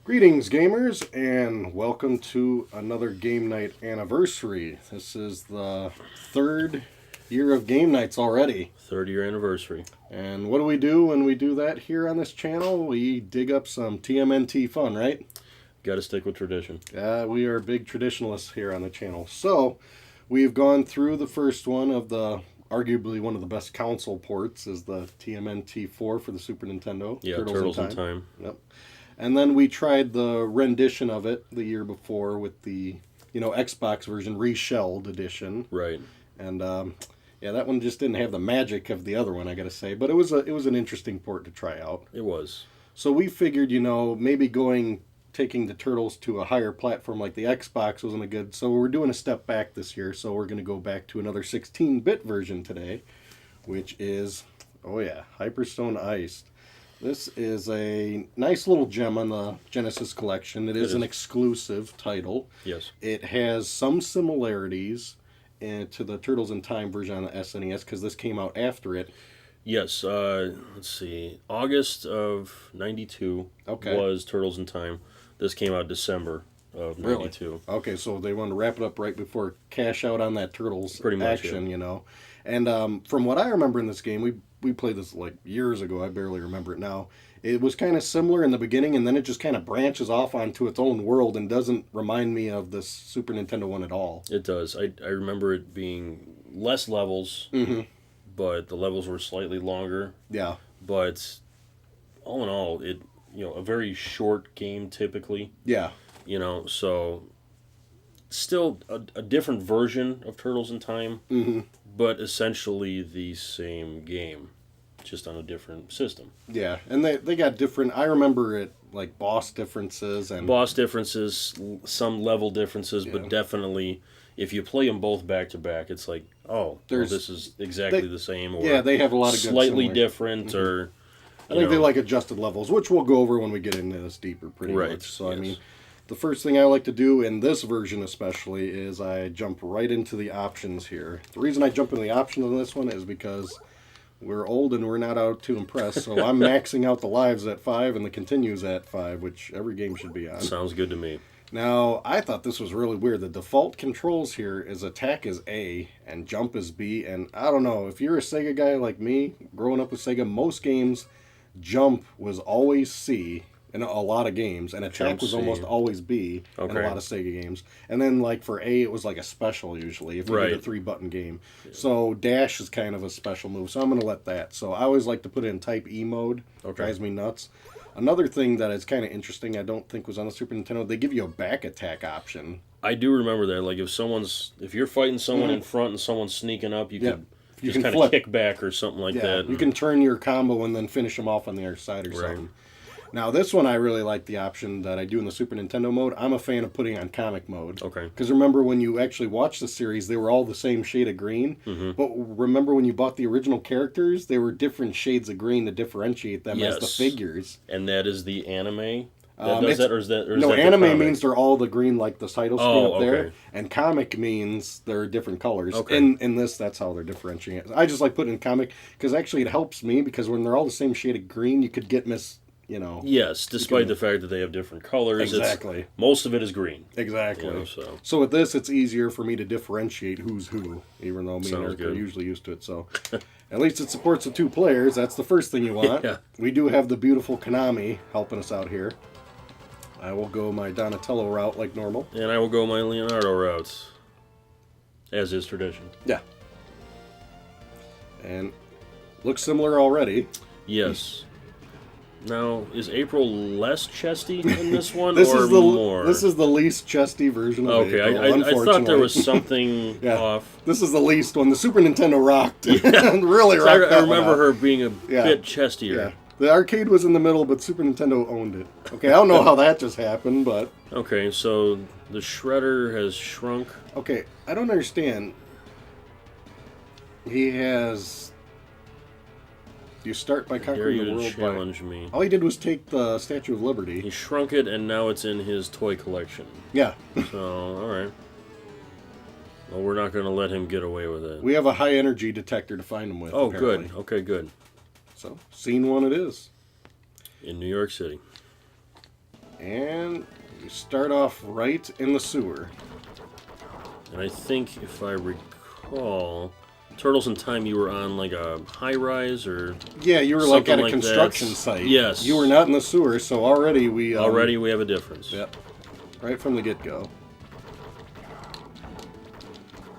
Greetings, gamers, and welcome to another game night anniversary. This is the third year of game nights already. Third year anniversary. And what do we do when we do that here on this channel? We dig up some TMNT fun, right? Got to stick with tradition. We are big traditionalists here on the channel. So, we've gone through the first one of the, arguably one of the best console ports, is the TMNT 4 for the Super Nintendo. Yeah, Turtles in Time. Yep. And then we tried the rendition of it the year before with the, Xbox version, reshelled edition. Right. And yeah, that one just didn't have the magic of the other one, I gotta say. But it was an interesting port to try out. It was. So we figured, maybe taking the Turtles to a higher platform like the Xbox wasn't a good. So we're doing a step back this year. So we're gonna go back to another 16-bit version today, which is, Hyperstone Heist. This is a nice little gem on the Genesis collection. It is an exclusive title. Yes. It has some similarities to the Turtles in Time version on the SNES because this came out after it. Yes. Let's see. August of 92 was Turtles in Time. This came out December of 92. Really? Okay, so they wanted to wrap it up right before cash out on that Turtles action, yeah. And from what I remember in this game, we played this like years ago. I barely remember it now. It was kind of similar in the beginning, and then it just kind of branches off onto its own world and doesn't remind me of this Super Nintendo one at all. It does. I remember it being less levels, but the levels were slightly longer. Yeah. But all in all, a very short game typically. Yeah. So still a different version of Turtles in Time, but essentially the same game, just on a different system. Yeah, and they got different, I remember it, like boss differences. Some level differences, but definitely, if you play them both back to back, it's like, this is exactly the same, or they have a lot of good slightly different, or... I think they like adjusted levels, which we'll go over when we get into this deeper pretty much. So, yes. I mean, the first thing I like to do in this version especially is I jump right into the options here. The reason I jump into the options on this one is because we're old and we're not out to impress, so I'm maxing out the lives at 5 and the continues at 5, which every game should be on. Sounds good to me. Now, I thought this was really weird. The default controls here is attack is A and jump is B, and I don't know, if you're a Sega guy like me, growing up with Sega, most games, jump was always C in a lot of games, and attack was almost always B in a lot of Sega games. And then, like, for A, it was like a special usually, if you did a 3-button game. Yeah. So dash is kind of a special move, so I'm going to let that. So I always like to put it in Type E mode. Drives me nuts. Another thing that is kind of interesting, I don't think was on the Super Nintendo, they give you a back attack option. I do remember that. Like, if you're fighting someone in front and someone's sneaking up, you can just kind of kick back or something like that. You can turn your combo and then finish them off on the other side or something. Now, this one I really like the option that I do in the Super Nintendo mode. I'm a fan of putting on comic mode. Okay. Because remember when you actually watched the series, they were all the same shade of green. Mm-hmm. But remember when you bought the original characters, they were different shades of green to differentiate them as the figures. And that is the anime? Anime means they're all the green, like the title screen up there, and comic means they're different colors. Okay. In this, that's how they're differentiating. I just like putting in comic because actually it helps me because when they're all the same shade of green, you could get Yes, despite the fact that they have different colors. Exactly. Most of it is green. Exactly. So with this, it's easier for me to differentiate who's who, even though me and Eric are usually used to it. So at least it supports the 2 players. That's the first thing you want. Yeah. We do have the beautiful Konami helping us out here. I will go my Donatello route like normal. And I will go my Leonardo routes, as is tradition. Yeah. And looks similar already. Yes. Now, is April less chesty in this one, more? This is the least chesty version of April, I thought there was something off. This is the least one. The Super Nintendo rocked. Really rocked. I remember her being a bit chestier. Yeah. The arcade was in the middle, but Super Nintendo owned it. Okay, I don't know how that just happened, but... Okay, so the Shredder has shrunk. Okay, I don't understand. He has... You start by conquering the world challenge me. All he did was take the Statue of Liberty. He shrunk it, and now it's in his toy collection. Yeah. So, alright. Well, we're not going to let him get away with it. We have a high energy detector to find him with. Oh, apparently. Good. Okay, good. So, scene 1 it is. In New York City. And you start off right in the sewer. And I think, if I recall, Turtles in Time, you were on like a high-rise or Yeah, you were like at a like construction that. site. Yes. You were not in the sewer, so already we... already we have a difference. Yep. Right from the get-go.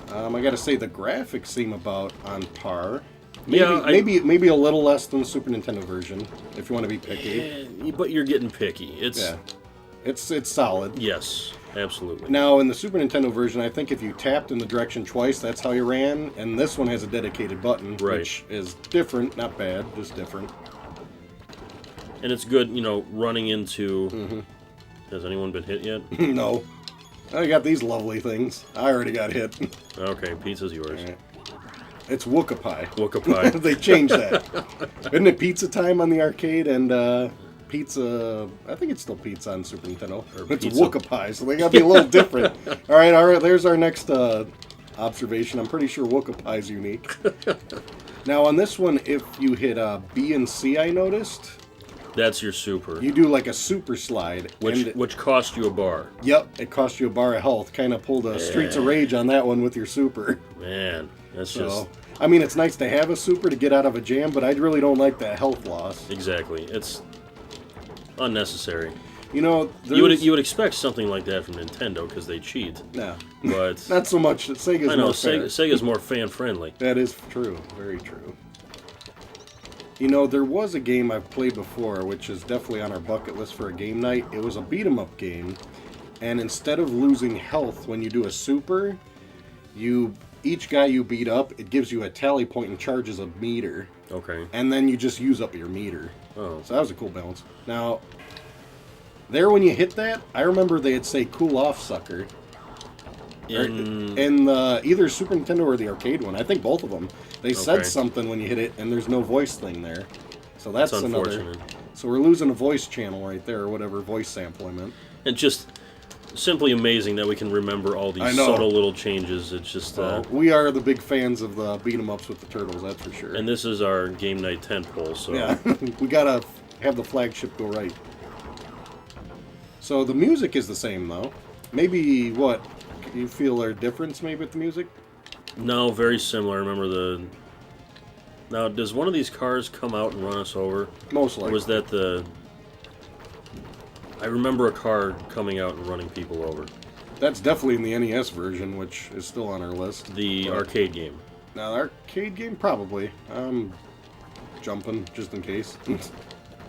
I gotta say, the graphics seem about on par. Maybe, maybe a little less than the Super Nintendo version, if you want to be picky. But you're getting picky. It's solid. Yes, absolutely. Now, in the Super Nintendo version, I think if you tapped in the direction twice, that's how you ran. And this one has a dedicated button, which is different, not bad, just different. And it's good, running into... Has anyone been hit yet? No. I got these lovely things. I already got hit. Okay, pizza's yours. Right. It's Wooka-Pie. Wooka-Pie. They changed that. Isn't it Pizza Time on the arcade and Pizza... I think it's still Pizza on Super Nintendo. It's Wooka-Pie, so they gotta be a little different. All right, there's our next observation. I'm pretty sure Wooka-Pie's unique. Now, on this one, if you hit B and C, I noticed... That's your super. You do like a super slide. Which cost you a bar. Yep, it cost you a bar of health. Kind of pulled a Streets of Rage on that one with your super. Man, that's just... I mean, it's nice to have a super to get out of a jam, but I really don't like that health loss. Exactly. It's unnecessary. You know, you would expect something like that from Nintendo because they cheat. No. But... Not so much. Sega's more fair. Sega's more fan-friendly. That is true. Very true. You know, there was a game I've played before, which is definitely on our bucket list for a game night. It was a beat-em-up game, and instead of losing health when you do a super, each guy you beat up, it gives you a tally point and charges a meter. Okay. And then you just use up your meter. Oh. So that was a cool balance. Now, there when you hit that, I remember they'd say "cool off, sucker." In either Super Nintendo or the arcade one. I think both of them. They said something when you hit it, and there's no voice thing there. So that's unfortunate. So we're losing a voice channel right there, or whatever voice sample I meant. And just simply amazing that we can remember all these subtle little changes. It's just... we are the big fans of the beat-em-ups with the Turtles, that's for sure. And this is our game night tentpole, so... Yeah, we gotta have the flagship go right. So the music is the same, though. Maybe, what... You feel a difference maybe with the music? No, very similar. Remember Now, does one of these cars come out and run us over? Most likely. Or was that I remember a car coming out and running people over. That's definitely in the NES version, which is still on our list. The arcade game. Now, the arcade game, probably. I'm jumping, just in case.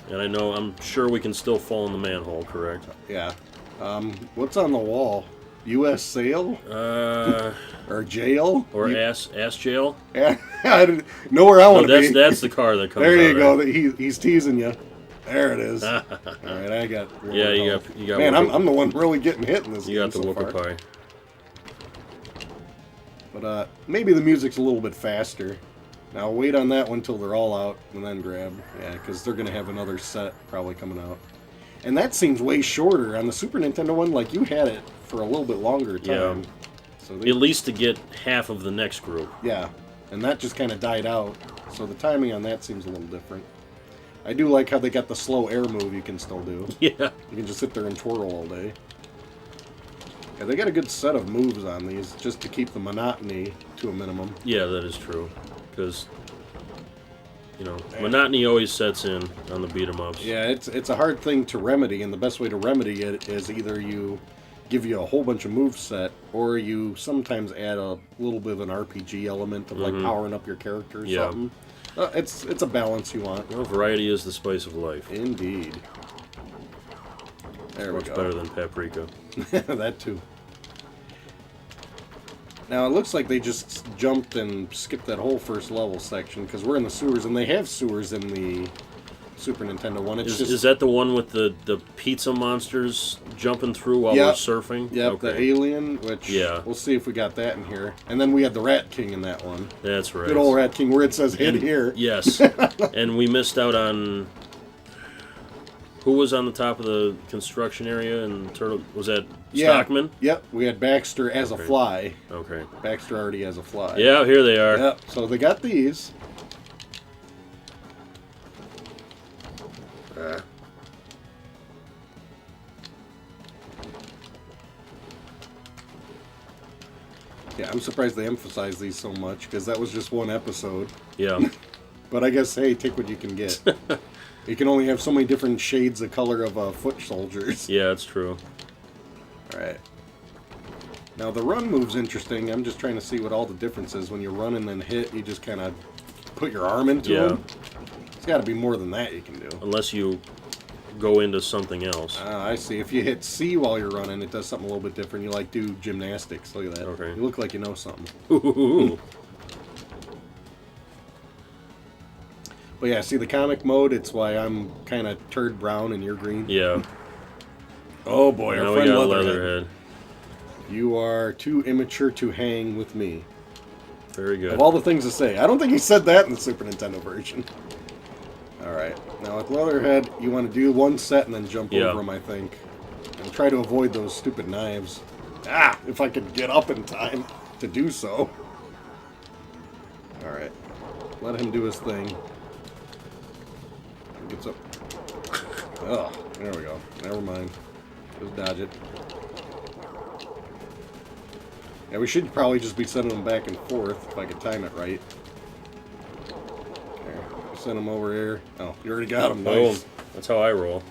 And I'm sure we can still fall in the manhole, correct? Yeah. What's on the wall? U.S. Sale? Or jail? Or ass jail? Yeah, I didn't know where I want to be. That's the car that comes there you out, go. Right? He's teasing you. There it is. All right, I got... Yeah, you got... Man, I'm the one really getting hit in this game. You got the Wooka-Pie. But maybe the music's a little bit faster. Now wait on that one till they're all out and then grab. Yeah, because they're going to have another set probably coming out. And that seems way shorter. On the Super Nintendo one, like, you had it for a little bit longer time. Yeah. So at least to get half of the next group. Yeah, and that just kind of died out. So the timing on that seems a little different. I do like how they got the slow air move you can still do. Yeah. You can just sit there and twirl all day. Yeah, they got a good set of moves on these just to keep the monotony to a minimum. Yeah, that is true. Because, monotony always sets in on the beat-em-ups. Yeah, it's a hard thing to remedy, and the best way to remedy it is either you give you a whole bunch of moveset, or you sometimes add a little bit of an RPG element of like powering up your character or something. It's a balance you want. Well, variety is the spice of life. Indeed. There we go. Much better than paprika. That too. Now it looks like they just jumped and skipped that whole first level section because we're in the sewers, and they have sewers in the Super Nintendo one. Is that the one with the pizza monsters jumping through while we're surfing? Yep, okay. The alien, which we'll see if we got that in here. And then we had the Rat King in that one. That's right. Good old Rat King where it says hid here. Yes. And we missed out on... Who was on the top of the construction area in Turtle? Was that Stockman? Yep, we had Baxter as a fly. Okay. Baxter already as a fly. Yeah, here they are. Yep, so they got these. Yeah, I'm surprised they emphasize these so much, because that was just one episode. Yeah. But I guess, hey, take what you can get. You can only have so many different shades of color of foot soldiers. Yeah, that's true. Alright. Now, the run move's interesting. I'm just trying to see what all the difference is. When you run and then hit, you just kind of put your arm into them. It's got to be more than that you can do. Unless you go into something else. I see. If you hit C while you're running, it does something a little bit different. You, like, do gymnastics. Look at that. Okay. You look like you know something. Ooh. But yeah, see the comic mode, it's why I'm kind of turd brown and you're green. Yeah. Oh boy, Now our we friend got Leatherhead. Leatherhead. You are too immature to hang with me. Very good. Of all the things to say. I don't think he said that in the Super Nintendo version. Alright, now with Leatherhead, you want to do one set and then jump over him, I think. And try to avoid those stupid knives. Ah! If I could get up in time to do so. Alright. Let him do his thing. Gets up. Oh, there we go. Never mind. Just dodge it. Yeah, we should probably just be sending them back and forth if I could time it right. There. Send them over here. Oh, you already got them. Nice. That's how I roll.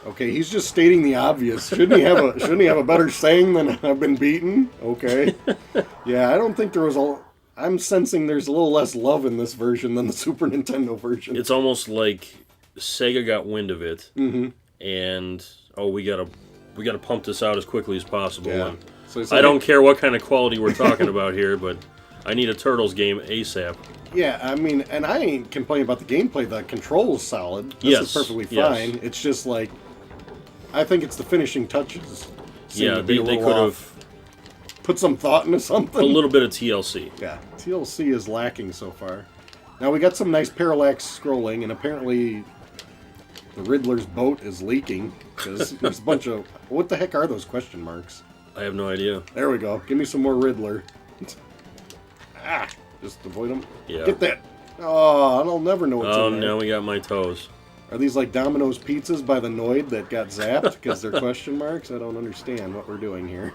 Okay, he's just stating the obvious. Shouldn't he have a better saying than I've been beaten? Okay. Yeah, I don't think there was a. I'm sensing there's a little less love in this version than the Super Nintendo version. It's almost like Sega got wind of it, and we gotta pump this out as quickly as possible. Yeah. And So it's I like- don't care what kind of quality we're talking about here, but I need a Turtles game ASAP. Yeah, I mean, and I ain't complaining about the gameplay. The control's solid. This Yes, is perfectly yes. fine. It's just like, I think it's the finishing touches. seem Yeah, to be they a little could off. have Put some thought into something. a little bit of TLC. Yeah, TLC is lacking so far. Now we got some nice parallax scrolling, and apparently the Riddler's boat is leaking because there's a bunch of what the heck are those question marks? I have no idea. There we go. Give me some more Riddler. Ah, just avoid them. Yeah. Get that. Oh, I'll never know what's Oh, in there. now we got my toes. Are these like Domino's pizzas by the Noid that got zapped because they're question marks? I don't understand what we're doing here.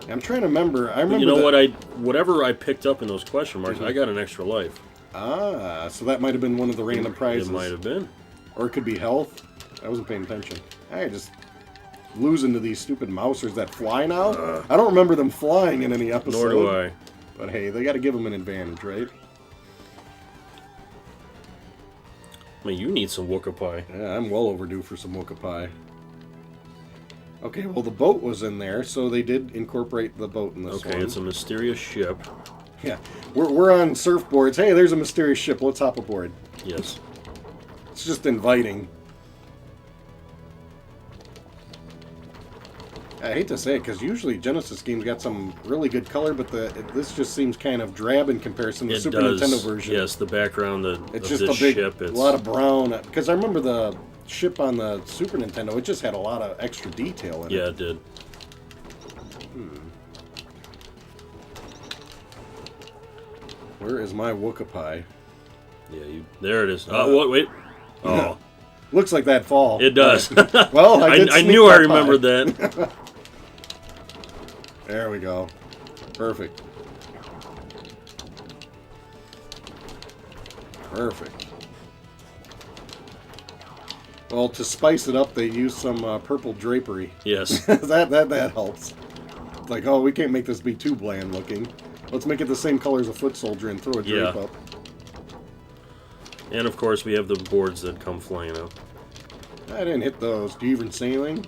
I'm trying to remember. I remember. You know that- whatever I picked up in those question marks, I got an extra life. Ah, so that might have been one of the random prizes. It might have been. Or it could be health. I wasn't paying attention. I just losing to these stupid mousers that fly now. I don't remember them flying in any episode. Nor do I. But hey, they got to give them an advantage, right? I mean, you need some Wooka pie. Yeah, I'm well overdue for some Wooka pie. Okay, well the boat was in there, so they did incorporate the boat in this Okay, one. it's a mysterious ship. Yeah, we're on surfboards. Hey, there's a mysterious ship. Let's hop aboard. Yes. It's just inviting. I hate to say it, because usually Genesis games got some really good color, but this just seems kind of drab in comparison to the It Super does. Nintendo version. Yes, the background It's of just this a big, ship. It's a lot of brown. Because I remember the ship on the Super Nintendo, it just had a lot of extra detail in yeah, it. it did. Where is my Wooka pie? Yeah, there it is. Wait. Oh, Looks like that fall. it does. Well, I, did I sneak knew I that pie. remembered that. There we go. Perfect. Perfect. Well, to spice it up, they use some purple drapery. Yes. that helps. It's like, oh, we can't make this be too bland looking. Let's make it the same color as a foot soldier and throw a drape Yeah. up. And of course, we have the boards that come flying up. I didn't hit those. Do you even see anything?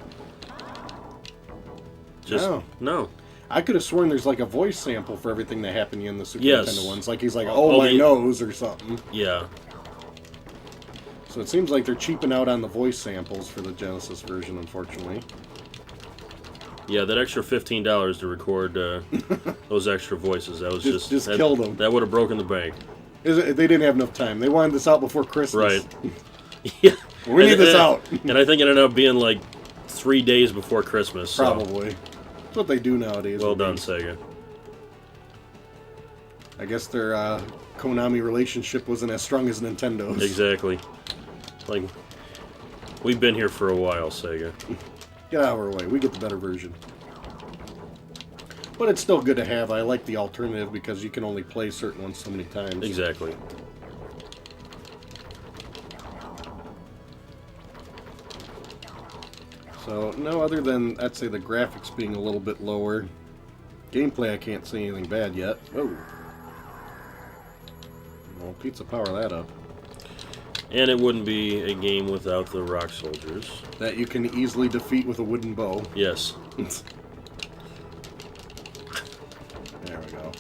Just no. I could have sworn there's like a voice sample for everything that happened in the Super Yes. Nintendo ones. Like he's like, Oh, oh, my the- nose or something. Yeah. So it seems like they're cheaping out on the voice samples for the Genesis version, unfortunately. Yeah, that extra $15 to record those extra voices, that was Just that, killed 'em. That would have broken the bank. They didn't have enough time. They wanted this out before Christmas. Right. Yeah. We need this out. And I think it ended up being like 3 days before Christmas. So. Probably. That's what they do nowadays. Well with done, games. Sega. I guess their Konami relationship wasn't as strong as Nintendo's. Exactly. Like, we've been here for a while, Sega. Get out of our way. We get the better version. But it's still good to have. I like the alternative because you can only play certain ones so many times. Exactly. So, no, other than, I'd say the graphics being a little bit lower. Gameplay, I can't see anything bad yet. Oh. Well, pizza power that up. And it wouldn't be a game without the rock soldiers. That you can easily defeat with a wooden bow. Yes. There we go.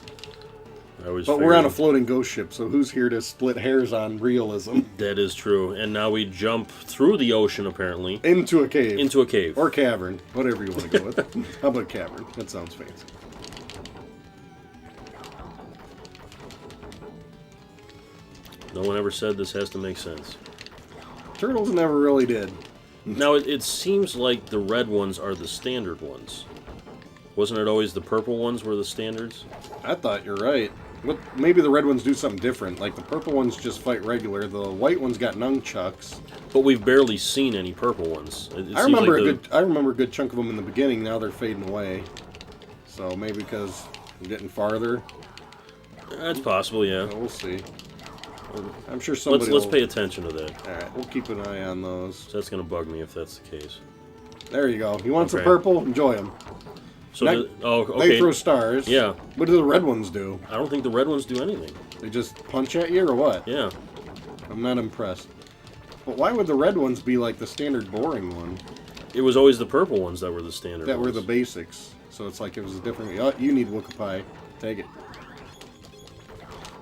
But we're on a floating ghost ship, so who's here to split hairs on realism? That is true. And now we jump through the ocean, apparently. Into a cave. Into a cave. Or cavern. Whatever you want to go with. How about cavern? That sounds fancy. No one ever said this has to make sense. Turtles never really did. Now, it seems like the red ones are the standard ones. Wasn't it always the purple ones were the standards? I thought you're right. But maybe the red ones do something different. Like the purple ones just fight regular. The white ones got nunchucks. But we've barely seen any purple ones. I remember a good chunk of them in the beginning. Now they're fading away. So maybe because I'm getting farther. That's possible, yeah. So we'll see. I'm sure somebody. Let's pay attention to that. All right, we'll keep an eye on those. So that's gonna bug me if that's the case. There you go. You want some Okay. purple? Enjoy them. So okay. They throw stars. Yeah. What do the red ones do? I don't think the red ones do anything. They just punch at you or what? Yeah. I'm not impressed. But why would the red ones be like the standard boring one? It was always the purple ones that were the standard That ones. were the basics. So it's like it was a different. Oh, you need Wooka Pie. Take it.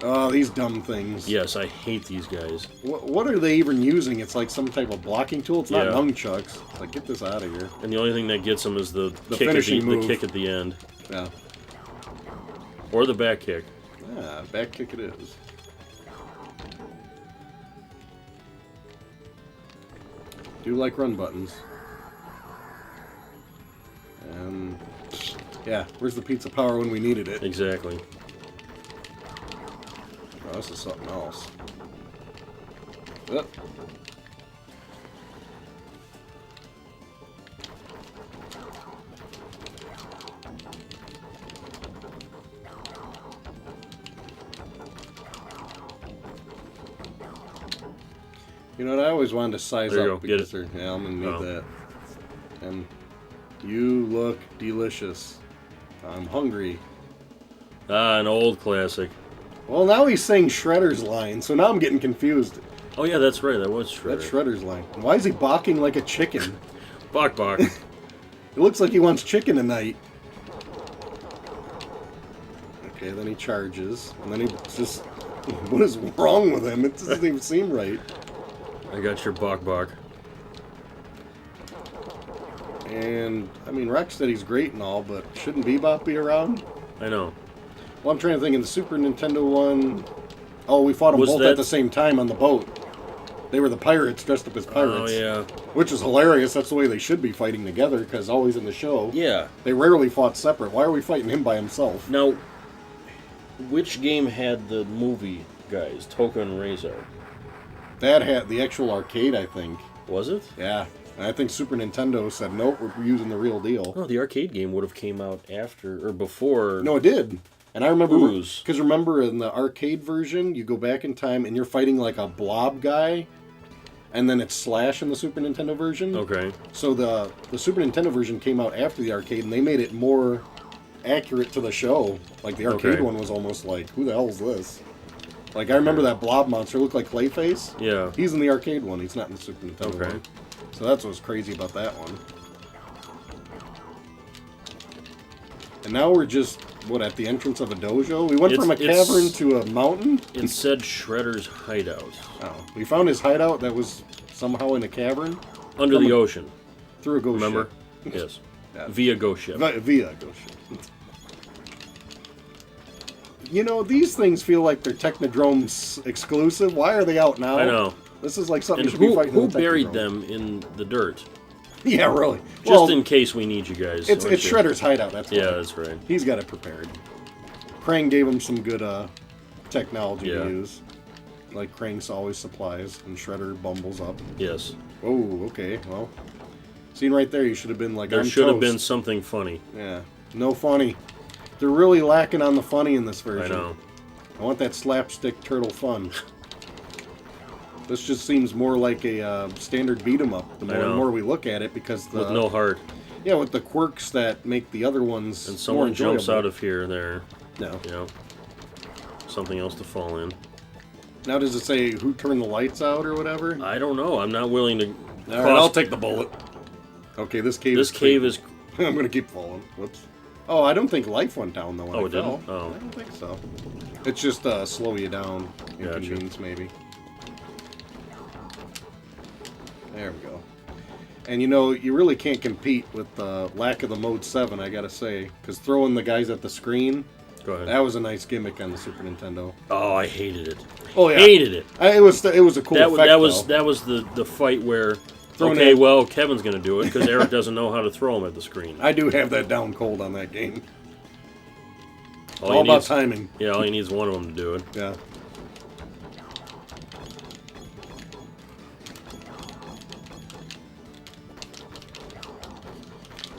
Oh, these dumb things. Yes, I hate these guys. What are they even using? It's like some type of blocking tool. It's not Yeah. nunchucks. It's like, get this out of here. And the only thing that gets them is the finishing move. the kick at the end. Yeah. Or the back kick. Ah, back kick it is. Do like run buttons. And yeah, where's the pizza power when we needed it? Exactly. Oh, this is something else. Oh. You know what? I always wanted to size There you up go. Get because yeah, I'm gonna need Oh. that. And you look delicious. I'm hungry. Ah, an old classic. Well, now he's saying Shredder's line, so now I'm getting confused. Oh yeah, that's right. That was Shredder. That's Shredder's line. Why is he balking like a chicken? Bok bok. It looks like he wants chicken tonight. Okay, then he charges, and then he just... What is wrong with him? It doesn't even seem right. I got your bok bok. And, I mean, Rocksteady's great and all, but shouldn't Bebop be around? I know. Well, I'm trying to think, in the Super Nintendo one... Oh, we fought them Was both that- at the same time on the boat. They were the pirates dressed up as pirates. Oh yeah. Which is hilarious. That's the way they should be fighting together, because always in the show, Yeah. they rarely fought separate. Why are we fighting him by himself? Now, which game had the movie guys, Toka and Razor? That had the actual arcade, I think. Was it? Yeah. And I think Super Nintendo said, nope, we're using the real deal. No, the arcade game would have came out after or before. No, it did. And I remember, Ooze. because remember in the arcade version, you go back in time and you're fighting like a blob guy, and then it's Slash in the Super Nintendo version. Okay. So the Super Nintendo version came out after the arcade, and they made it more accurate to the show. Like the arcade Okay. one was almost like, who the hell is this? Like I remember that blob monster looked like Clayface. Yeah. He's in the arcade one. He's not in the Super Nintendo Okay. one. So that's what's crazy about that one. And now we're just, at the entrance of a dojo? We went from a cavern to a mountain? It said Shredder's hideout. Oh. We found his hideout that was somehow in a cavern? Under the ocean. Through a ghost Remember? ship. Yes. Yeah. Via ghost ship. Via a ghost ship. You know, these things feel like they're Technodrome exclusive. Why are they out now? I know. This is like something And you should be who fighting in the buried Technodrome. them in the dirt? Yeah, really. Just in case we need you guys. It's aren't you? Shredder's hideout, that's why. Yeah, that's right. He's got it prepared. Krang gave him some good technology Yeah. to use. Like Krang's always supplies, and Shredder bumbles up. Yes. Oh, okay, well. Scene right there, you should have been like, There I'm should have been toast. something funny. Yeah, no funny. They're really lacking on the funny in this I version. know. I want that slapstick turtle fun. This just seems more like a standard beat 'em up the more and more we look at it, because with no heart. Yeah, with the quirks that make the other ones and someone more jumps enjoyable. out of here. There. No. You know. Something else to fall in. Now does it say who turned the lights out or whatever? I don't know. I'm not willing to. All right, I'll take the bullet. Okay, this cave. This cave is. I'm gonna keep falling. Whoops. Oh, I don't think life went down though when I it fell. didn't? Oh. I don't think so. It's just slow you down. Inconvenience, maybe. There we go. And you know, you really can't compete with the lack of the Mode 7, I gotta say. Because throwing the guys at the screen, Go ahead. that was a nice gimmick on the Super Nintendo. Oh, I hated it. Oh, yeah. Hated it. It was a cool effect, that was the fight where... Throwing okay, it. well, Kevin's going to do it because Eric doesn't know how to throw him at the screen. I do have that down cold on that game. All All about timing. Yeah, all he needs one of them to do it. Yeah.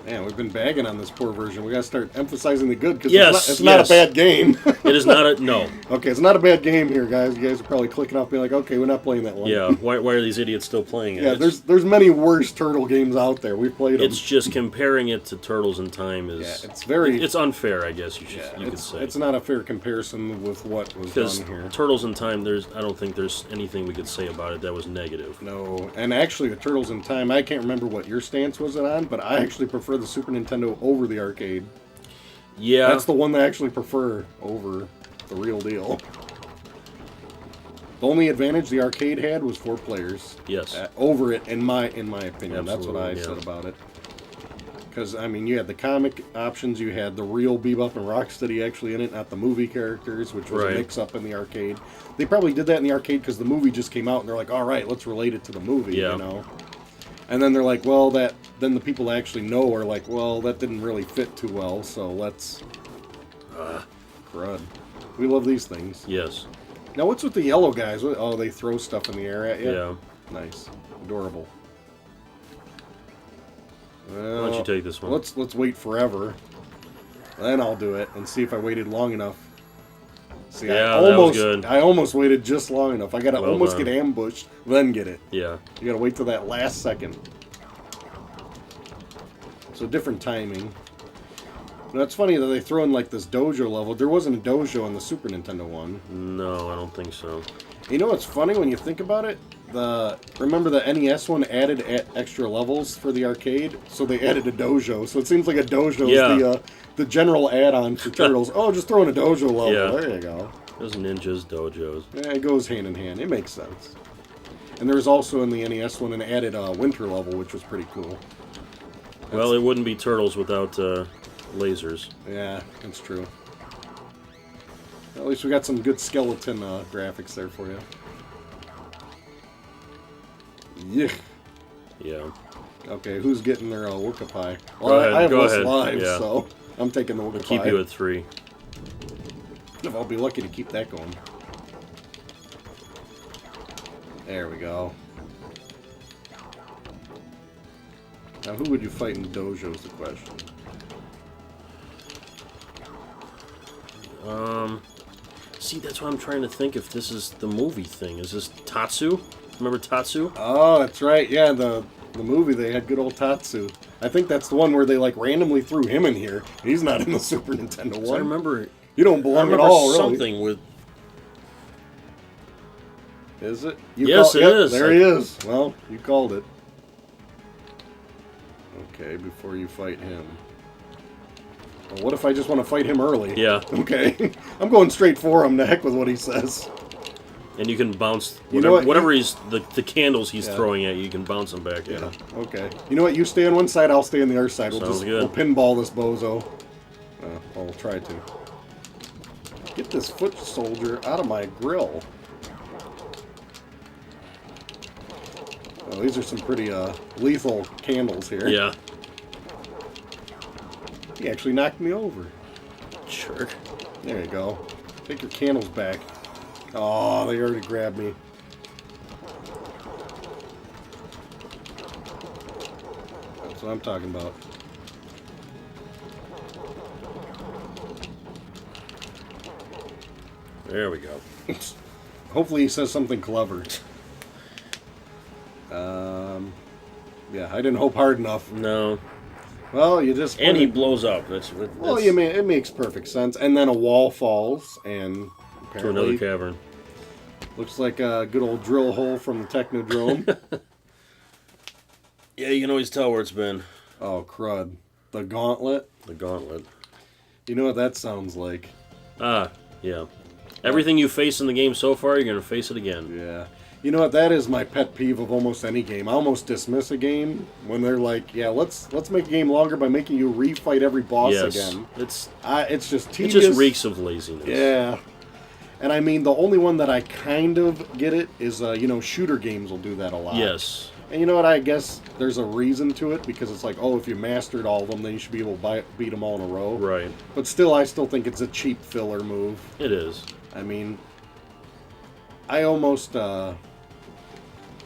Man, we've been bagging on this poor version. We gotta start emphasizing the good, because it's not a bad game. It is not a... No. Okay, it's not a bad game here, guys. You guys are probably clicking off being like, okay, we're not playing that one. Yeah, why are these idiots still playing it? Yeah, there's many worse Turtle games out there. We've played them. It's just comparing it to Turtles in Time is... Yeah, it's very... It's unfair, I guess you could say. It's not a fair comparison with what was done here. Turtles in Time, I don't think there's anything we could say about it that was negative. No, and actually the Turtles in Time, I can't remember what your stance was on, but I actually prefer the Super Nintendo over the arcade. Yeah. That's the one that I actually prefer over the real deal. The only advantage the arcade had was 4 players. Yes. Over it, in my opinion. Absolutely, That's what I said about it. Because, I mean, you had the comic options, you had the real Bebop and Rocksteady actually in it, not the movie characters, which was a mix-up in the arcade. They probably did that in the arcade because the movie just came out, and they're like, all right, let's relate it to the movie, you know? And then they're like, well, then the people that actually know are like, well, that didn't really fit too well, so let's... crud. We love these things. Yes. Now, what's with the yellow guys? Oh, they throw stuff in the air at you? Yeah. Nice. Adorable. Well, why don't you take this one? Let's wait forever. Then I'll do it and see if I waited long enough. See, yeah, that was good. I almost waited just long enough. I gotta almost get ambushed, then get it. Yeah. You gotta wait till that last second. So different timing. Now, it's funny that they throw in like this dojo level. There wasn't a dojo on the Super Nintendo one. No, I don't think so. You know what's funny when you think about it? Remember the NES one added extra levels for the arcade? So they added a dojo. So it seems like a dojo is the general add-on for Turtles. Oh, just throw in a dojo level. Yeah. There you go. There's ninjas, dojos. Yeah, it goes hand in hand. It makes sense. And there was also in the NES one an added winter level, which was pretty cool. Well, it wouldn't be Turtles without lasers. Yeah, that's true. At least we got some good skeleton graphics there for you. Yeah. Yeah. Okay, who's getting their Wooka Pie? Go Well, ahead, I have go less ahead. lives, Yeah. so I'm taking the Wooka We'll Pie. keep you at 3. I'll be lucky to keep that going. There we go. Now, who would you fight in the dojo is the question. See, that's what I'm trying to think if this is the movie thing. Is this Tatsu? Remember Tatsu? Oh, that's right. Yeah, the movie, they had good old Tatsu. I think that's the one where they like randomly threw him in here. He's not in the Super Nintendo one. I remember... You don't belong at all, really. something with... Is it? Yes, it is. There he is. Well, you called it. Okay, before you fight him. Well, what if I just want to fight him early? Yeah. Okay. I'm going straight for him. The heck with what he says. And you can bounce... You know what? Whatever he's... The candles he's throwing at you, you can bounce them back at him. Okay. You know what? You stay on one side, I'll stay on the other side. Sounds good. We'll pinball this bozo. We'll try to. Get this foot soldier out of my grill. Oh, these are some pretty lethal candles here. Yeah. He actually knocked me over. Sure. There you go. Take your candles back. Oh, they already grabbed me. That's what I'm talking about. There we go. Hopefully he says something clever. Yeah, I didn't hope hard enough. No. Well, you just... And he blows up. Well, it makes perfect sense. And then a wall falls, and apparently... To another cavern. Looks like a good old drill hole from the Technodrome. Yeah, you can always tell where it's been. Oh, crud. The Gauntlet? The Gauntlet. You know what that sounds like? Ah, yeah. Everything you face in the game so far, you're going to face it again. Yeah. You know what? That is my pet peeve of almost any game. I almost dismiss a game when they're like, "Yeah, let's make a game longer by making you refight every boss again." It's just tedious. It just reeks of laziness. Yeah. And I mean, the only one that I kind of get it is, shooter games will do that a lot. Yes. And you know what? I guess there's a reason to it because it's like, oh, if you mastered all of them, then you should be able to beat them all in a row. Right. But still, I still think it's a cheap filler move. It is. I mean, I almost... the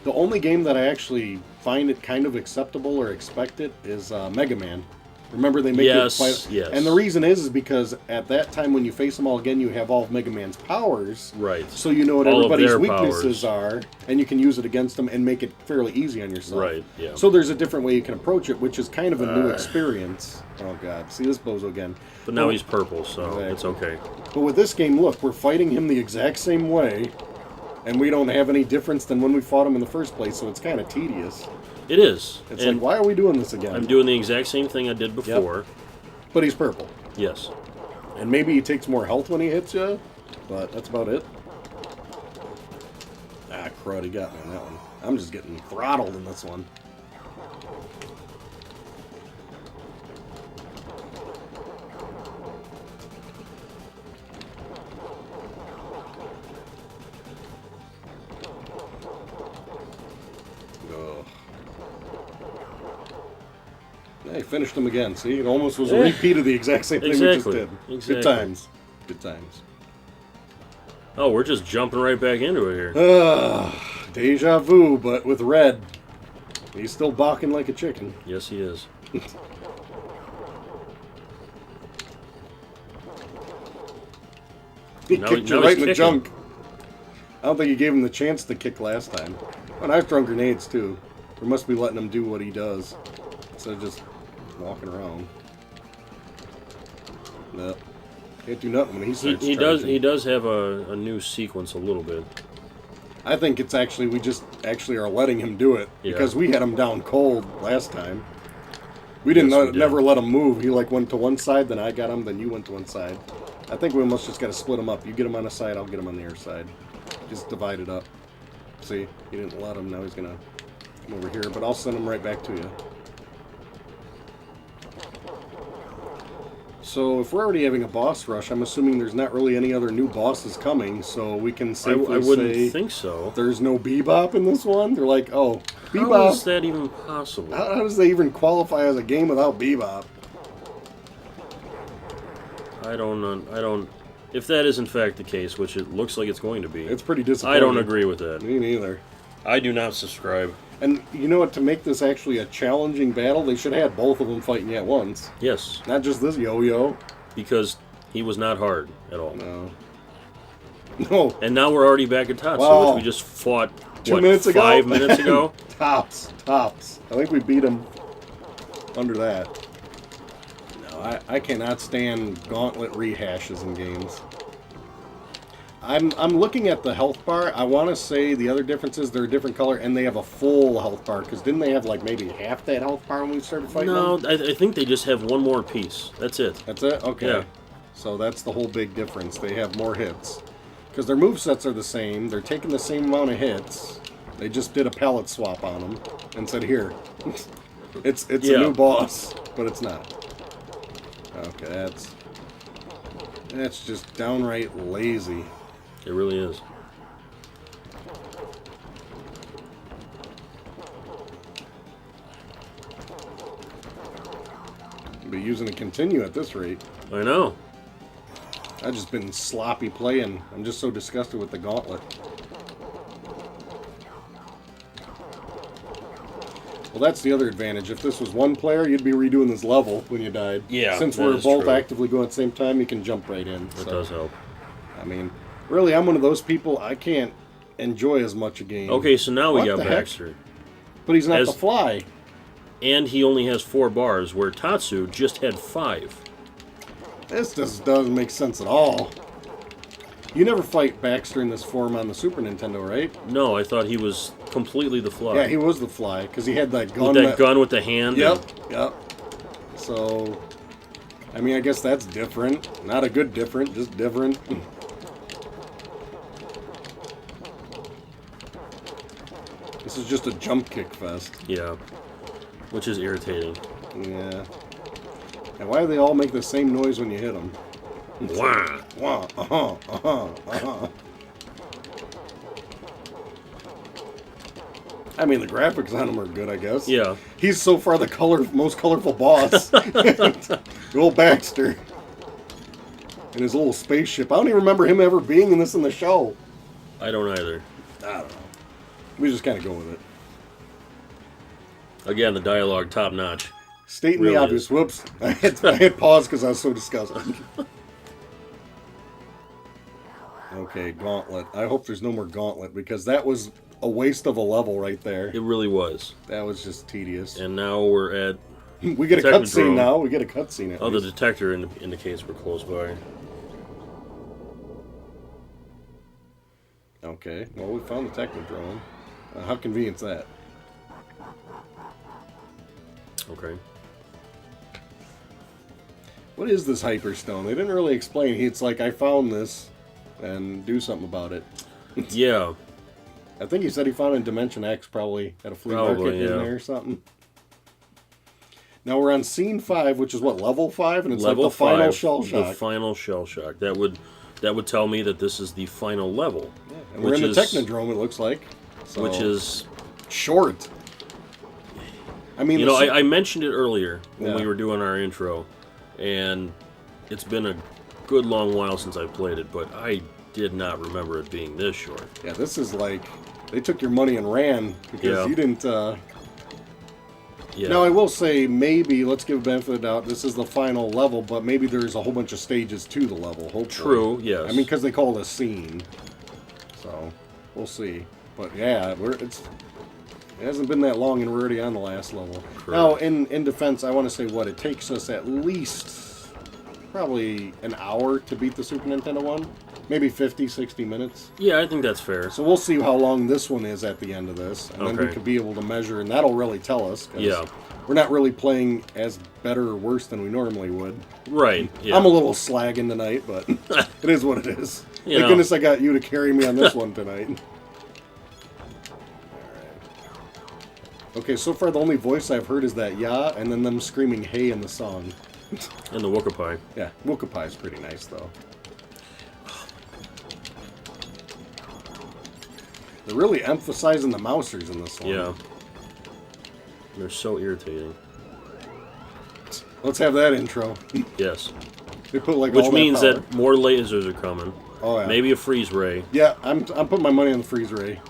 only game that I actually find it kind of acceptable or expect it is Mega Man. Remember, they make you fight... Yes. And the reason is because at that time, when you face them all again, you have all of Mega Man's powers. Right. So you know what all everybody's weaknesses are, and you can use it against them and make it fairly easy on yourself. Right, yeah. So there's a different way you can approach it, which is kind of a new experience. Oh, God. See this bozo again. But now he's purple, so Exactly. It's okay. But with this game, look, we're fighting him the exact same way, and we don't have any difference than when we fought him in the first place, so it's kind of tedious. It is. It's like, why are we doing this again? I'm doing the exact same thing I did before. But he's purple. Yes. And maybe he takes more health when he hits you, but that's about it. Ah, crud, he got me on that one. I'm just getting throttled in this one. Hey, finished him again. See, it almost was a repeat of the exact same thing we just did. Exactly. Good times. Good times. Oh, we're just jumping right back into it here. Deja vu, but with red. He's still balking like a chicken. Yes, he is. He kicked you right in the junk. I don't think he gave him the chance to kick last time. And I've thrown grenades too. We must be letting him do what he does instead of just walking around. No, can't do nothing when he starts charging. He does have a new sequence a little bit. I think it's actually we just are letting him do it because we had him down cold last time. We didn't never let him move. He like went to one side, then I got him, then you went to one side. I think we almost just got to split him up. You get him on a side, I'll get him on the other side. Just divide it up. See, he didn't let him. Now he's gonna come over here, but I'll send him right back to you. So if we're already having a boss rush, I'm assuming there's not really any other new bosses coming, so we can safely I wouldn't think so. There's no Bebop in this one? They're like, oh, Bebop... How is that even possible? How does they even qualify as a game without Bebop? I don't... If that is in fact the case, which it looks like it's going to be... It's pretty disappointing. I don't agree with that. Me neither. I do not subscribe. And you know what? To make this actually a challenging battle, they should have both of them fighting you at once. Yes. Not just this yo-yo. Because he was not hard at all. No. And now we're already back at Tatsu, Wow. which we just fought, 2 minutes ago? 5 minutes ago? Tops. I think we beat him under that. No, I cannot stand gauntlet rehashes in games. I'm looking at the health bar. I want to say the other difference is they're a different color and they have a full health bar. Because didn't they have like maybe half that health bar when we started fighting them? No, I think they just have one more piece. That's it. That's it? Okay. Yeah. So that's the whole big difference. They have more hits. Because their movesets are the same. They're taking the same amount of hits. They just did a palette swap on them and said, here. It's a new boss. But it's not. Okay, that's just downright lazy. It really is. Be using to continue at this rate. I know. I've just been sloppy playing. I'm just so disgusted with the gauntlet. Well, that's the other advantage. If this was one player, you'd be redoing this level when you died. Yeah, Since that we're is both true. actively going at the same time, you can jump right in. That does help. I mean, Really, I'm one of those people, I can't enjoy as much a game. Okay, so now we What got the heck? Baxter. But he's not As- the Fly. And he only has 4 bars, where Tatsu just had 5. This just doesn't make sense at all. You never fight Baxter in this form on the Super Nintendo, right? No, I thought he was completely the Fly. Yeah, he was the Fly, because he had that gun. With that gun with the hand. Yep, yep. So, I mean, I guess that's different. Not a good different, just different. This is just a jump kick fest. Yeah. Which is irritating. Yeah. And why do they all make the same noise when you hit them? Wah! Wah, I mean, the graphics on him are good, I guess. Yeah. He's so far the most colorful boss. Little Baxter. And his little spaceship. I don't even remember him ever being in this in the show. I don't either. I don't know. We just kind of go with it. Again, the dialogue top notch. Stating Really the obvious. is. Whoops. I hit pause because I was so disgusted. Okay, Gauntlet. I hope there's no more Gauntlet because that was a waste of a level right there. It really was. That was just tedious. And now we're at... We get a cutscene now. We get a cutscene at Oh, the least. detector indicates we're close by. Okay, well, we found the Technodrome. How convenient's that? Okay. What is this Hyperstone? They didn't really explain. It's like, I found this, and do something about it. Yeah. I think he said he found it in Dimension X, probably at a flea market in there or something. Now we're on Scene 5, which is what, Level 5? And it's Level like the final 5, shell shock. The final shell shock. That would tell me that this is the final level. Yeah. And we're in the Technodrome, it looks like. So, Which is... short. I mean, You know, I mentioned it earlier when Yeah. we were doing our intro, and it's been a good long while since I played it, but I did not remember it being this short. Yeah, this is like, they took your money and ran because you didn't... Yeah. Now, I will say, maybe, let's give a benefit of the doubt, this is the final level, but maybe there's a whole bunch of stages to the level, hopefully. True, yes. I mean, because they call it a scene. So, we'll see. But yeah, it hasn't been that long and we're already on the last level. Correct. Now, in defense, I want to say it takes us at least probably an hour to beat the Super Nintendo one. Maybe 50, 60 minutes. Yeah, I think that's fair. So we'll see how long this one is at the end of this. And then we Okay. could be able to measure, and that'll really tell us. 'Cause Yeah. we're not really playing as better or worse than we normally would. Right, yeah. I'm a little slagging tonight, but it is what it is. You Thank know. goodness I got you to carry me on this one tonight. Okay, so far the only voice I've heard is that "yeah" and then them screaming "hey" in the song. And the Wookapai. Yeah, Wookapai is pretty nice though. They're really emphasizing the mousers in this one. Yeah. They're so irritating. Let's have that intro. Yes. They put like Which all means power. that more lasers are coming. Oh yeah. Maybe a freeze ray. Yeah, I'm putting my money on the freeze ray.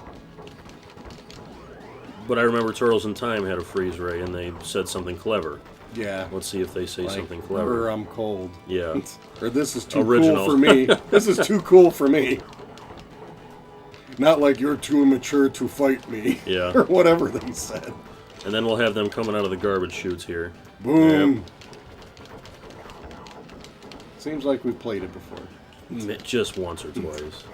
But I remember Turtles in Time had a freeze ray, and they said something clever. Yeah. Let's see if they say Like, something Or clever. I'm cold. Yeah. Or this is too Original. cool for me. This is too cool for me. Not like you're too immature to fight me. Yeah. Or whatever they said. And then we'll have them coming out of the garbage chutes here. Boom. Seems like we've played it before. Just once or twice.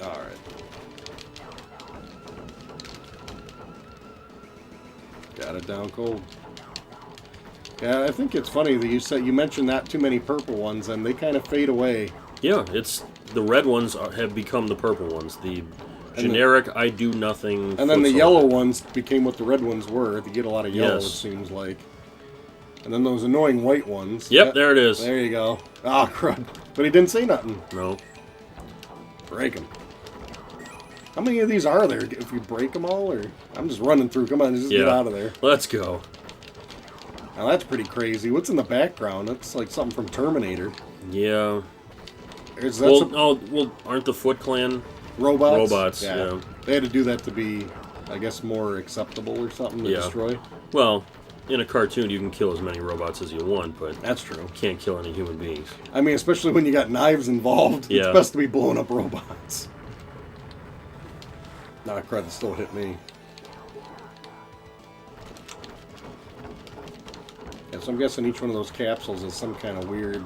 Alright. Got it down cold. Yeah, I think it's funny that you mentioned not too many purple ones, and they kind of fade away. Yeah, it's the red ones have become the purple ones. The generic I do nothing. And then the foot yellow soldier. ones became what the red ones were. You get a lot of yellow, Yes. it seems like. And then those annoying white ones. Yep, Yeah, there it is. There you go. Ah, crud. But he didn't say nothing. No. Break them. How many of these are there? If you break them all, or I'm just running through. Come on, just get out of there. Let's go. Now that's pretty crazy. What's in the background? That's like something from Terminator. Yeah. Is that Well, aren't the Foot Clan robots? robots? Yeah. They had to do that to be, I guess, more acceptable or something to Yeah. destroy. Well, in a cartoon, you can kill as many robots as you want, but That's true. you can't kill any human beings. I mean, especially when you got knives involved, Yeah. it's best to be blowing up robots. Nah, crud, it still hit me. Yeah, so I'm guessing each one of those capsules is some kind of weird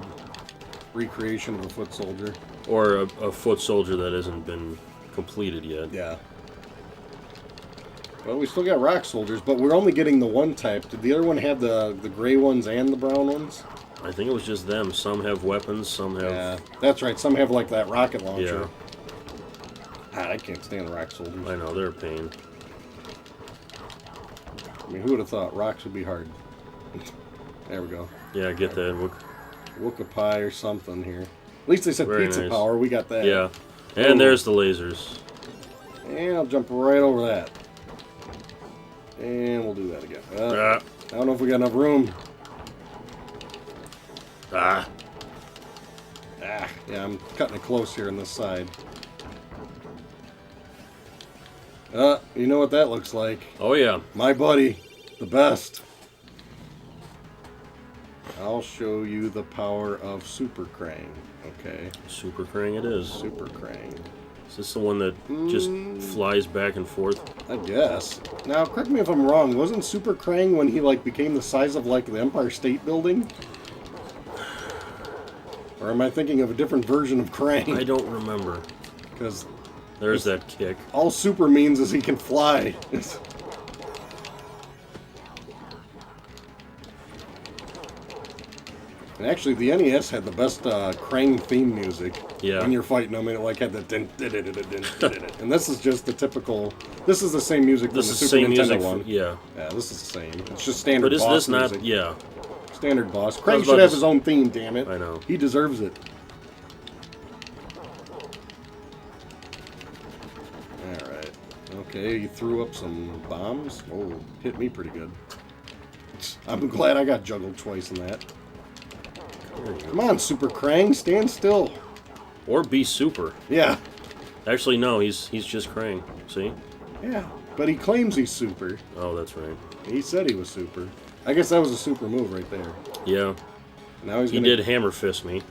recreation of a foot soldier. Or a foot soldier that hasn't been completed yet. Yeah. Well, we still got rock soldiers, but we're only getting the one type. Did the other one have the gray ones and the brown ones? I think it was just them. Some have weapons, some have... Yeah, that's right. Some have like that rocket launcher. Yeah. God, I can't stand rock soldiers. I know, they're a pain. I mean, who would have thought rocks would be hard? There we go. Yeah, get that. Wooka pie or something here. At least they said Very pizza nice. power. We got that. Yeah. And there's the lasers. And I'll jump right over that. And we'll do that again. I don't know if we got enough room. Ah. Yeah, I'm cutting it close here on this side. You know what that looks like? Oh, yeah. My buddy, the best. I'll show you the power of Super Krang. Okay. Super Krang it is. Super Krang. Is this the one that just flies back and forth? I guess. Now, correct me if I'm wrong. Wasn't Super Krang when he like became the size of like the Empire State Building? Or am I thinking of a different version of Krang? I don't remember. Because There's that kick. all Super means is he can fly. And actually, the NES had the best Krang theme music. Yeah. When you're fighting them, and it like had the din, din, din, din, din, din, din. And this is just the typical. This is the same music from This the is the Super same Nintendo music. one. Yeah. Yeah, this is the same. It's just standard But is boss this not? music. Yeah. Standard boss. was Krang about should have to his own theme, damn it. I know. He deserves it. Alright. Okay, you threw up some bombs. Oh, hit me pretty good. I'm glad I got juggled twice in that. Come on, Super Krang, stand still. Or be super. Yeah. Actually, no. He's just Krang. See? Yeah. But he claims he's super. Oh, that's right. He said he was super. I guess that was a super move right there. Yeah. Now he's He gonna did hammer fist me.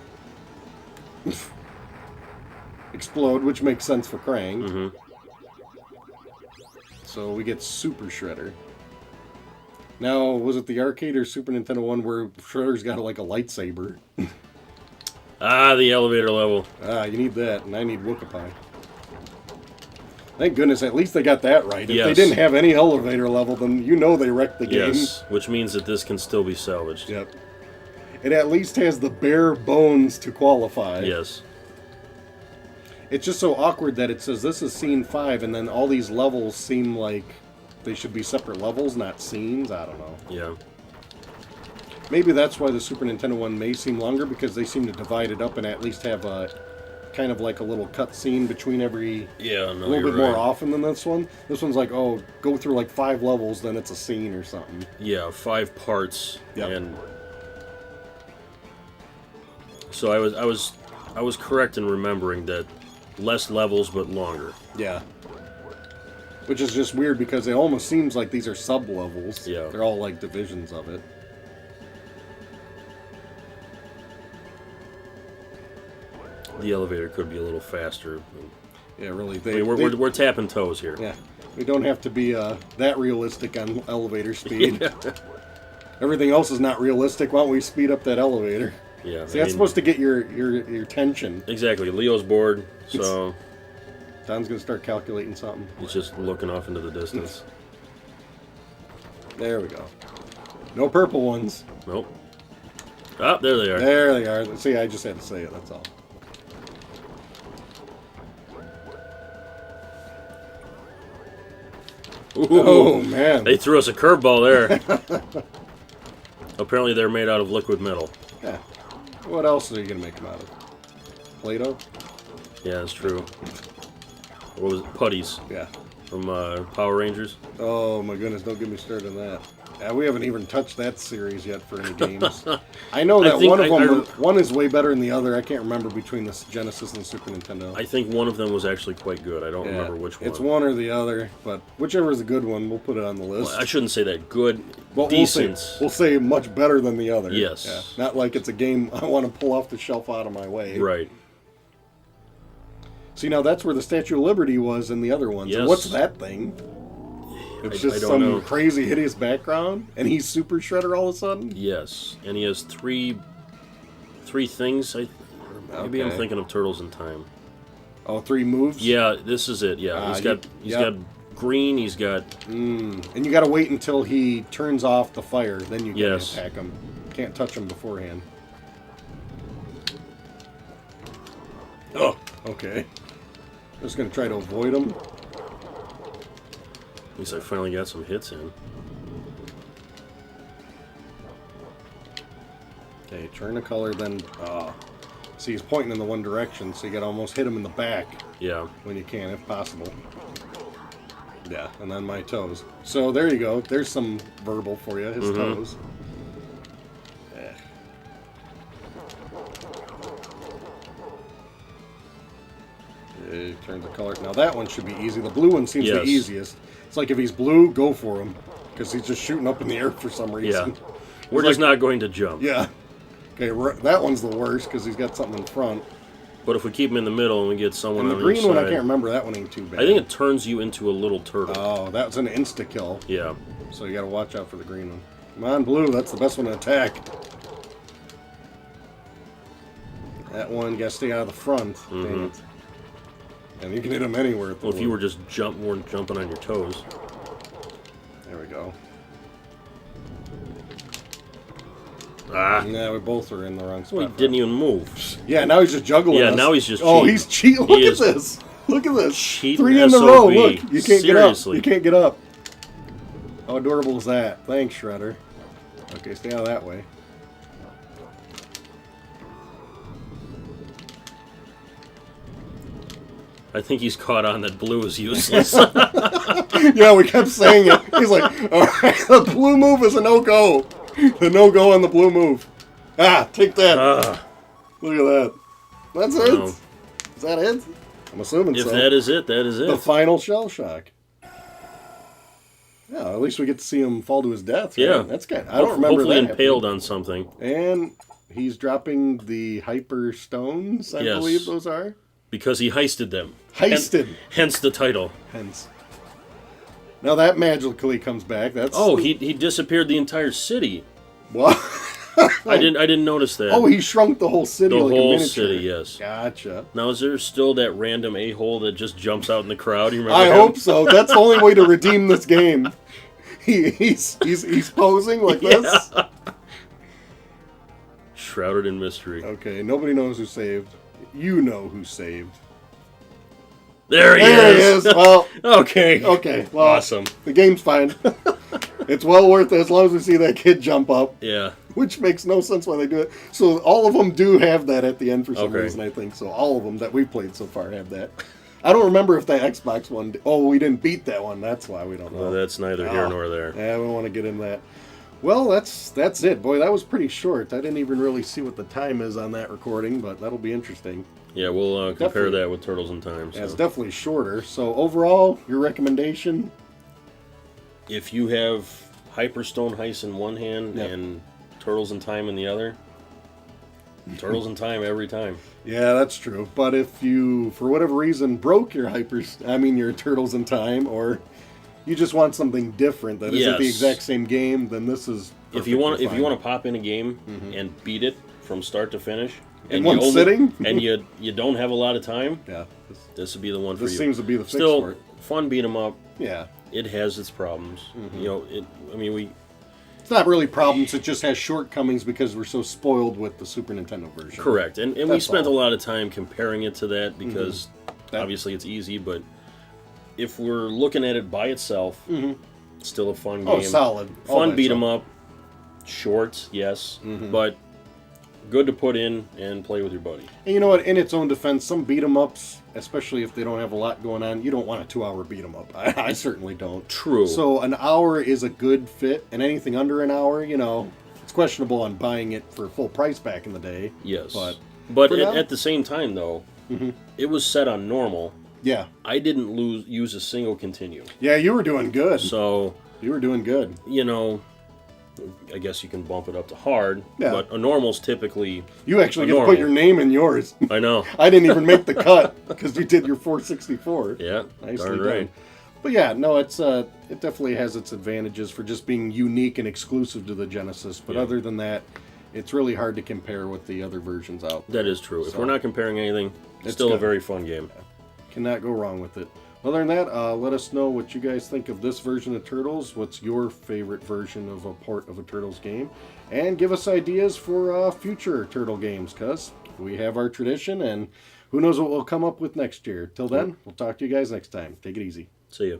explode, which makes sense for Krang. Mm-hmm. So we get Super Shredder. Now, was it the arcade or Super Nintendo one where Shredder's got like a lightsaber? Ah, the elevator level. You need that, and I need Wooka Pie. Thank goodness, at least they got that right. If they Yes. didn't have any elevator level, then you know they wrecked the game. Yes, which means that this can still be salvaged. Yep. It at least has the bare bones to qualify. Yes. It's just so awkward that it says this is scene 5, and then all these levels seem like they should be separate levels, not scenes. I don't know. Yeah. Maybe that's why the Super Nintendo one may seem longer, because they seem to divide it up and at least have a kind of like a little cut scene between every Yeah, no, a little you're bit more right. often than this one. This one's like, oh, go through like 5 levels, then it's a scene or something. Yeah, 5 parts. Yep. And so I was correct in remembering that less levels but longer. Yeah. Which is just weird because it almost seems like these are sub-levels. Yeah. They're all like divisions of it. The elevator could be a little faster. Yeah, really. I mean, we're tapping toes here. Yeah. We don't have to be that realistic on elevator speed. Everything else is not realistic. Why don't we speed up that elevator? Yeah. See, that's supposed to get your tension. Exactly. Leo's bored, so Don's going to start calculating something. he's just looking off into the distance. There we go. No purple ones. Nope. Ah, there they are. There they are. See, I just had to say it, that's all. Ooh, Oh, man. they threw us a curveball there. Apparently they're made out of liquid metal. Yeah. What else are you going to make them out of? Play-Doh? Yeah, that's true. What was it? Putties Yeah. from Power Rangers. Oh, my goodness. Don't get me started on that. We haven't even touched that series yet for any games. I know that one is way better than the other. I can't remember between the Genesis and Super Nintendo. I think one of them was actually quite good. I don't remember which one. It's one or the other, but whichever is a good one, we'll put it on the list. Well, I shouldn't say that. Good, well, decent. We'll say much better than the other. Yes. Yeah. Not like it's a game I want to pull off the shelf out of my way. Right. See, now that's where the Statue of Liberty was in the other ones. Yes. And what's that thing? It's just some crazy, hideous background, and he's Super Shredder all of a sudden? Yes, and he has three things. Maybe I'm thinking of Turtles in Time. Oh, 3 moves? Yeah, this is it, yeah. He's got green, he's got... And you gotta wait until he turns off the fire, then you can attack him. Can't touch him beforehand. Oh, okay. Just gonna try to avoid him. At least I finally got some hits in. Okay, turn the color, then... see, he's pointing in the one direction, so you gotta almost hit him in the back. Yeah. When you can, if possible. Yeah, and then my toes. So there you go. There's some verbal for you, his toes. It turns the color. Now that one should be easy. The blue one seems the easiest. It's like if he's blue, go for him. Because he's just shooting up in the air for some reason. Yeah. We're just not going to jump. Yeah. Okay, that one's the worst because he's got something in front. But if we keep him in the middle and we get someone on the green side, one, I can't remember. That one ain't too bad. I think it turns you into a little turtle. Oh, that's an insta-kill. Yeah. So you gotta watch out for the green one. Come on, blue. That's the best one to attack. That one, you gotta stay out of the front. Dang it. And you can hit him anywhere. Well, if you were just weren't jumping on your toes. There we go. Ah. Yeah, we both are in the wrong spot. Well, he didn't even move. Yeah, now he's just juggling us. Now he's just cheating. Oh, he's cheating. Look at this. Look at this. 3 in a row. Look, you can't get up. You can't get up. How adorable is that? Thanks, Shredder. Okay, stay out of that way. I think he's caught on that blue is useless. Yeah, we kept saying it. He's like, all right, the blue move is a no-go. The no-go on the blue move. Ah, take that. Look at that. That's it. No. Is that it? I'm assuming so. If that is it, that is it. The final shell shock. Yeah, at least we get to see him fall to his death. Right? Yeah. That's good. I don't remember hopefully that impaled on something. And he's dropping the Hyperstones, I believe those are. Because he heisted them. Heisted. Hence the title. Hence. Now that magically comes back. That's he disappeared the entire city. What? I didn't notice that. Oh, he shrunk the whole city. The like whole a miniature. city, yes. Gotcha. Now is there still that random a-hole that just jumps out in the crowd? You remember I him? hope so. That's the only way to redeem this game. He's posing like this. Shrouded in mystery. Okay, nobody knows who saved. You know who saved. There he is. Well, okay. Well, awesome. The game's fine. It's well worth it as long as we see that kid jump up. Yeah. Which makes no sense why they do it. So all of them do have that at the end for some reason, I think. So all of them that we've played so far have that. I don't remember if the Xbox one... Oh, we didn't beat that one. That's why we don't know. Well, that's neither here nor there. Yeah, we don't want to get into that. Well, that's it. Boy, that was pretty short. I didn't even really see what the time is on that recording, but that'll be interesting. Yeah, we'll compare that with Turtles in Time. So. Yeah, it's definitely shorter. So overall, your recommendation? If you have Hyperstone Heist in one hand and Turtles in Time in the other, Turtles in Time every time. Yeah, that's true. But if you, for whatever reason, broke your your Turtles in Time, or you just want something different that isn't the exact same game, then this is if you want to pop in a game and beat it from start to finish in one sitting, and you don't have a lot of time, this would be the one for you. This seems to be the fix Still, for it. Fun beat 'em up. Yeah, it has its problems. You know, it's not really problems. It just has shortcomings because we're so spoiled with the Super Nintendo version. Correct, and we spent a lot of time comparing it to that because obviously it's easy, but if we're looking at it by itself, still a fun game. Oh, solid. Fun beat 'em up. Short, yes, but good to put in and play with your buddy. And you know what? In its own defense, some beat 'em ups, especially if they don't have a lot going on, you don't want a 2-hour beat 'em up. I certainly don't. True. So an hour is a good fit, and anything under an hour, it's questionable on buying it for full price back in the day. Yes. But at the same time, though, it was set on normal. Yeah. I didn't use a single continue. Yeah, you were doing good. So you were doing good. I guess you can bump it up to hard. Yeah. But a normal's typically You actually get to put your name in yours. I know. I didn't even make the cut because you did your 464. Yeah, Nicely darn done. right. But yeah, no, it definitely has its advantages for just being unique and exclusive to the Genesis. But other than that, it's really hard to compare with the other versions out there. That is true. If So, we're not comparing anything, it's still good. a very fun game. Cannot go wrong with it. Other than that, let us know what you guys think of this version of Turtles. What's your favorite version of a port of a Turtles game? And give us ideas for future Turtle games, because we have our tradition, and who knows what we'll come up with next year. Till then, we'll talk to you guys next time. Take it easy. See ya.